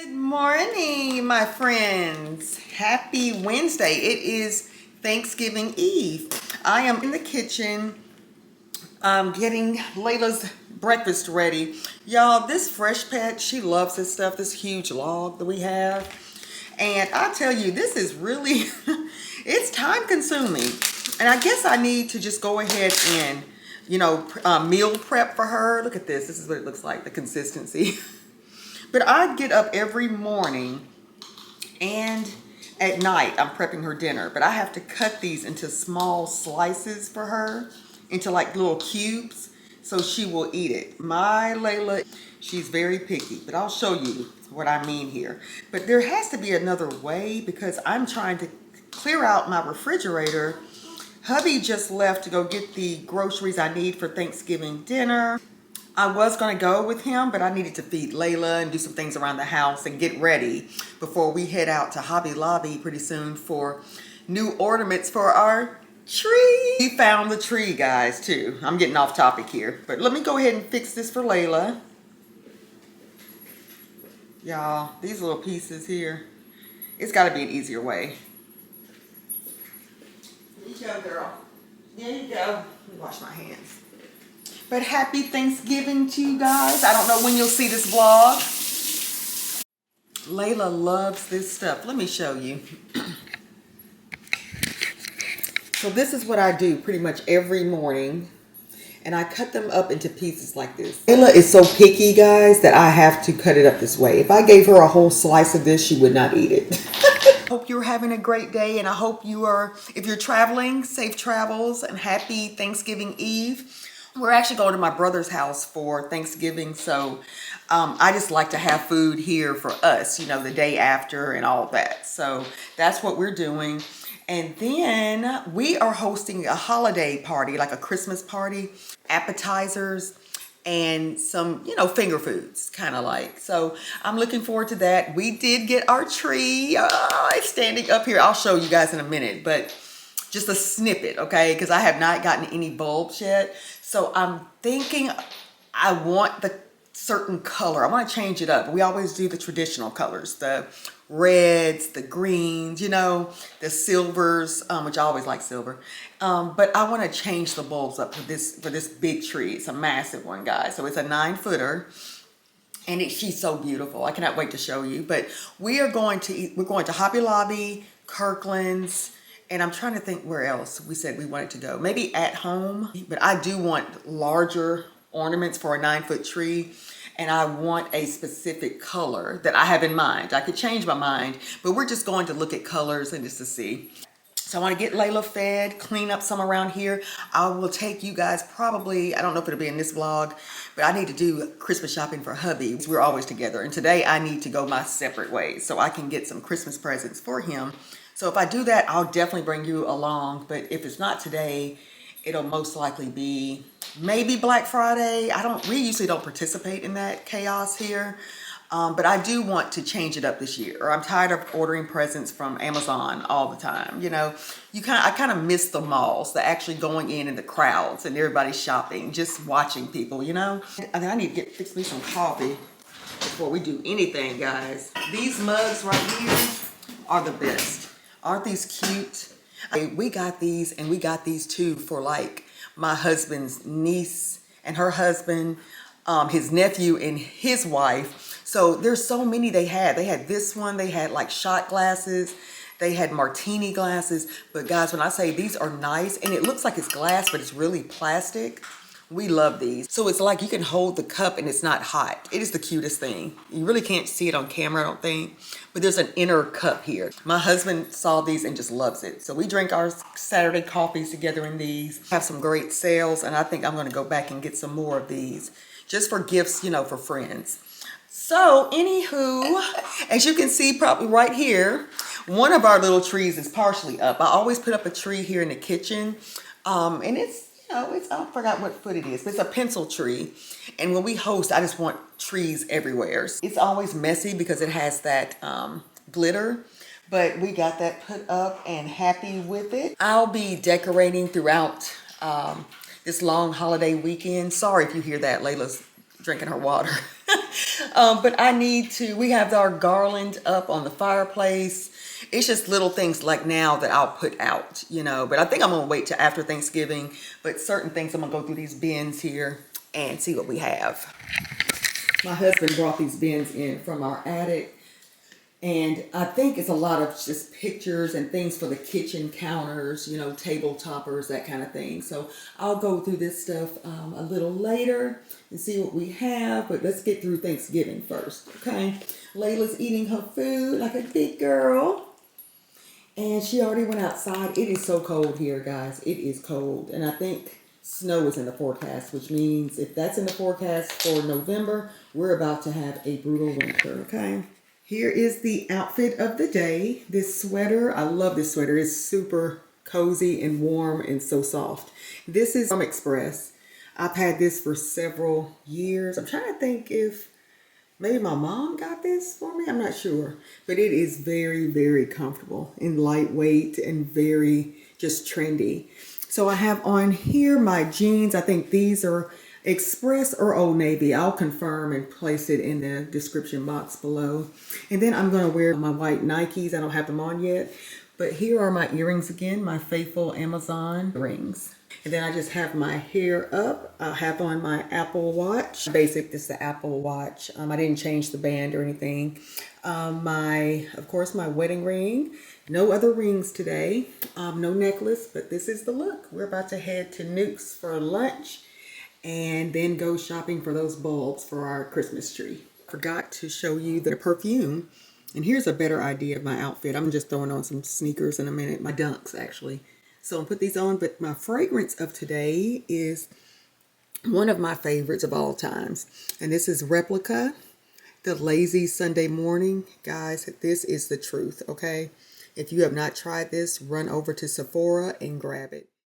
Good morning, my friends. Happy Wednesday. It is Thanksgiving Eve. I am in the kitchen getting Layla's breakfast ready. Y'all, this fresh pet, she loves this stuff, this huge log that we have. And I tell you, this is really, it's time consuming. And I guess I need to just go ahead and, meal prep for her. Look at this. This is what it looks like, the consistency. But I get up every morning and at night I'm prepping her dinner. But I have to cut these into small slices for her, into like little cubes, so she will eat it. My Layla, she's very picky, but I'll show you what I mean here. But there has to be another way because I'm trying to clear out my refrigerator. Hubby just left to go get the groceries I need for Thanksgiving dinner. I was going to go with him, but I needed to feed Layla and do some things around the house and get ready before we head out to Hobby Lobby pretty soon for new ornaments for our tree. We found the tree, guys, too. I'm getting off topic here, but let me go ahead and fix this for Layla. Y'all, these little pieces here, it's got to be an easier way. There you go, girl. There you go. Let me wash my hands. But happy Thanksgiving to you guys. I don't know when you'll see this vlog. Layla loves this stuff. Let me show you. So this is what I do pretty much every morning. And I cut them up into pieces like this. Layla is so picky, guys, that I have to cut it up this way. If I gave her a whole slice of this, she would not eat it. Hope you're having a great day, and I hope you are, if you're traveling, safe travels and happy Thanksgiving Eve. We're actually going to my brother's house for Thanksgiving, so I just like to have food here for us, you know, the day after and all that. So that's what we're doing. And then we are hosting a holiday party, like a Christmas party, appetizers and some, you know, finger foods, kind of like. So I'm looking forward to that. We did get our tree. It's standing up here. I'll show you guys in a minute, but just a snippet, okay? Because I have not gotten any bulbs yet. So I'm thinking I want the certain color. I want to change it up. We always do the traditional colors, the reds, the greens, you know, the silvers, which I always like silver. But I want to change the bulbs up for this big tree. It's a massive one, guys. So it's a 9-footer. And she's so beautiful. I cannot wait to show you. But we're going to Hobby Lobby, Kirkland's, and I'm trying to think where else we said we wanted to go. Maybe at home. But I do want larger ornaments for a 9-foot tree. And I want a specific color that I have in mind. I could change my mind, but we're just going to look at colors and just to see. So I want to get Layla fed, clean up some around here. I will take you guys probably, I don't know if it'll be in this vlog, but I need to do Christmas shopping for hubby. We're always together. And today I need to go my separate ways so I can get some Christmas presents for him. So if I do that, I'll definitely bring you along. But if it's not today, it'll most likely be maybe Black Friday. We usually don't participate in that chaos here. But I do want to change it up this year. I'm tired of ordering presents from Amazon all the time. You know, I kind of miss the malls, the actually going in and the crowds and everybody shopping, just watching people, you know. And I need to fix me some coffee before we do anything, guys. These mugs right here are the best. Aren't these cute? We got these, and we got these too for like my husband's niece and her husband, his nephew and his wife. So there's so many they had. They had this one, they had like shot glasses, they had martini glasses. But guys, when I say these are nice, and it looks like it's glass, but it's really plastic. We love these. So it's like you can hold the cup and it's not hot. It is the cutest thing. You really can't see it on camera, I don't think. But there's an inner cup here. My husband saw these and just loves it. So we drink our Saturday coffees together in these. Have some great sales, and I think I'm gonna go back and get some more of these just for gifts, you know, for friends. So anywho, as you can see probably right here, one of our little trees is partially up. I always put up a tree here in the kitchen, and it's, you know, I forgot what foot it is, but it's a pencil tree. And when we host, I just want trees everywhere. It's always messy because it has that glitter, but we got that put up and happy with it. I'll be decorating throughout this long holiday weekend. Sorry if you hear that. Layla's drinking her water. But I need to, we have our garland up on the fireplace. It's just little things like now that I'll put out, you know, but I think I'm gonna wait till after Thanksgiving. But certain things, I'm gonna go through these bins here and see what we have. My husband brought these bins in from our attic. And I think it's a lot of just pictures and things for the kitchen counters, you know, table toppers, that kind of thing. So I'll go through this stuff a little later and see what we have. But let's get through Thanksgiving first, okay? Layla's eating her food like a big girl. And she already went outside. It is so cold here, guys. It is cold. And I think snow is in the forecast, which means if that's in the forecast for November, we're about to have a brutal winter, okay? Here is the outfit of the day. This sweater, I love this sweater. It's super cozy and warm and so soft. This is from Express. I've had this for several years. I'm trying to think if maybe my mom got this for me. I'm not sure. But it is very, very comfortable and lightweight and very just trendy. So I have on here my jeans. I think these are Express or Old Navy. I'll confirm and place it in the description box below. And then I'm going to wear my white Nikes. I don't have them on yet. But here are my earrings again, my faithful Amazon rings. And then I just have my hair up. I have on my Apple Watch. Basic, this is the Apple Watch. I didn't change the band or anything. Of course, my wedding ring. No other rings today. No necklace, but this is the look. We're about to head to Nuke's for lunch and then go shopping for those bulbs for our Christmas tree. Forgot to show you the perfume. And here's a better idea of my outfit. I'm just throwing on some sneakers in a minute. My Dunks, actually. So I'll put these on. But my fragrance of today is one of my favorites of all times. And this is Replica, the Lazy Sunday Morning. Guys, this is the truth, okay? If you have not tried this, run over to Sephora and grab it.